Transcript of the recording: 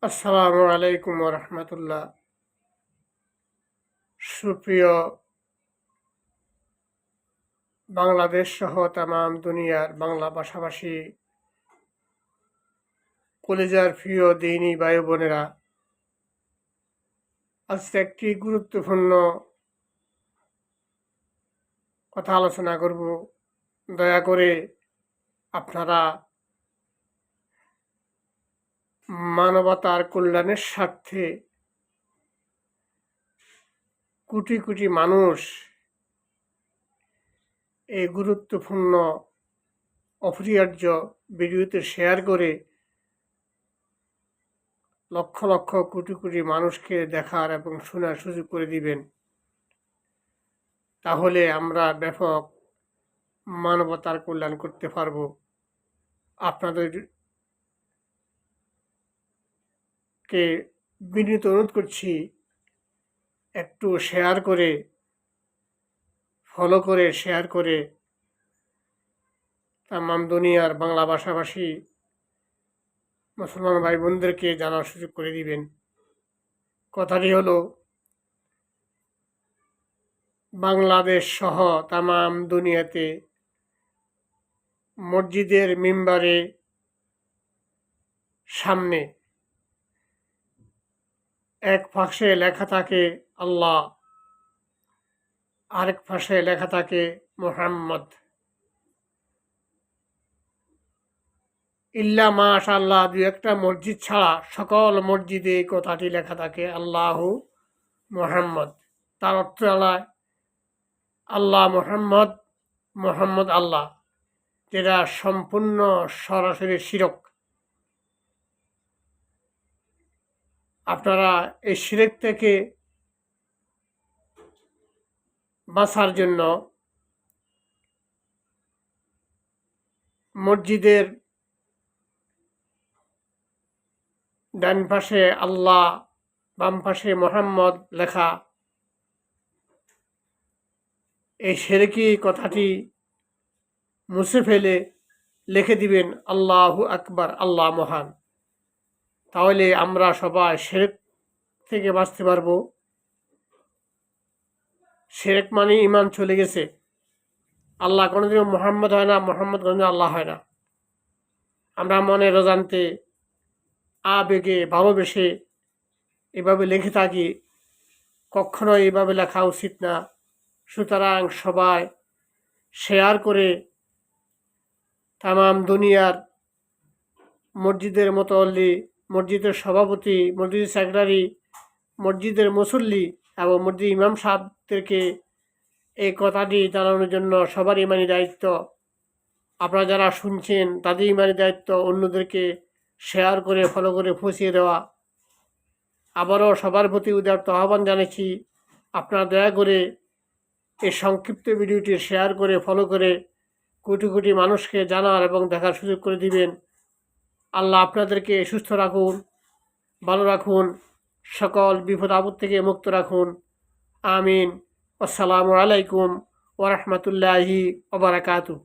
আসসালামু আলাইকুম রহমতুল্লাহ। সুপ্রিয় বাংলাদেশ সহ তামাম দুনিয়ার বাংলা ভাষাভাষী কলেজার প্রিয় দিনী ভাই বোনেরা, আজকে একটি গুরুত্বপূর্ণ কথা আলোচনা করব। দয়া করে আপনারা মানবতার কল্যাণের স্বার্থে কোটি কোটি মানুষ এই গুরুত্বপূর্ণ অপরিহার্য ভিডিওতে শেয়ার করে লক্ষ লক্ষ কোটি কোটি মানুষকে দেখার এবং শোনার সুযোগ করে দিবেন। তাহলে আমরা ব্যাপক মানবতার কল্যাণ করতে পারব। আপনাদেরকে বিনীত অনুরোধ করছি, একটু শেয়ার করে, ফলো করে, শেয়ার করে তামাম দুনিয়ার বাংলা ভাষাভাষী মুসলমান ভাই বোনদেরকে জানার সুযোগ করে দিবেন। কথাটি হলো, বাংলাদেশ সহ তামাম দুনিয়াতে মসজিদের মিম্বারে সামনে এক পাশে লেখা থাকে আল্লাহ, আরেক পাশে লেখা থাকে মুহাম্মদ। ইল্লা মাশাআল্লাহ, দু একটা মসজিদ ছাড়া সকল মসজিদে এই কথাটি লেখা থাকে আল্লাহু মুহাম্মদ। তার অর্থ আল্লাহ মুহাম্মদ, মুহাম্মদ আল্লাহ, যেটা সম্পূর্ণ সরাসরি শিরক। আপনারা এই শিরক থেকে বাঁচার জন্য মসজিদের ডান পাশে আল্লাহ, বাম পাশে মুহাম্মদ লেখা এই শিরকি কথাটি মুছে ফেলে লিখে দিবেন আল্লাহু আকবার, আল্লাহ মহান। তাহলে আমরা সবাই শিরক থেকে বাঁচতে পারবো। শিরক মানে ইমান চলে গেছে। আল্লাহ কোনোদিনও মুহাম্মদ হয় না, মুহাম্মদ কোনোদিন আল্লাহ হয় না। আমরা মনের অজান্তে আবেগে ভালোবেসে এভাবে লিখে থাকি, কখনো এভাবে লেখা উচিত না। সুতরাং সবাই শেয়ার করে তামাম দুনিয়ার মসজিদের মুতাওয়াল্লি, মসজিদের সভাপতি, মসজিদের সেক্রেটারি, মসজিদের মুসল্লি এবং মসজিদ ইমাম সাহেবদেরকে এই কথাটি জানানোর জন্য সবার ইমানি দায়িত্ব। আপনারা যারা শুনছেন তাদের ইমানি দায়িত্ব অন্যদেরকে শেয়ার করে, ফলো করে পৌঁছিয়ে দেওয়া। আবারও সবার প্রতি উদারত আহ্বান জানাচ্ছি, আপনারা দয়া করে এই সংক্ষিপ্ত ভিডিওটি শেয়ার করে, ফলো করে কোটি কোটি মানুষকে জানার এবং দেখার সুযোগ করে দিবেন। আল্লাহ আপনাদেরকে সুস্থ রাখুন, ভালো রাখুন, সকল বিপদ আপদ থেকে মুক্ত রাখুন। আমিন। আসসালামু আলাইকুম ওয়া রাহমাতুল্লাহি ওয়া বারাকাতুহু।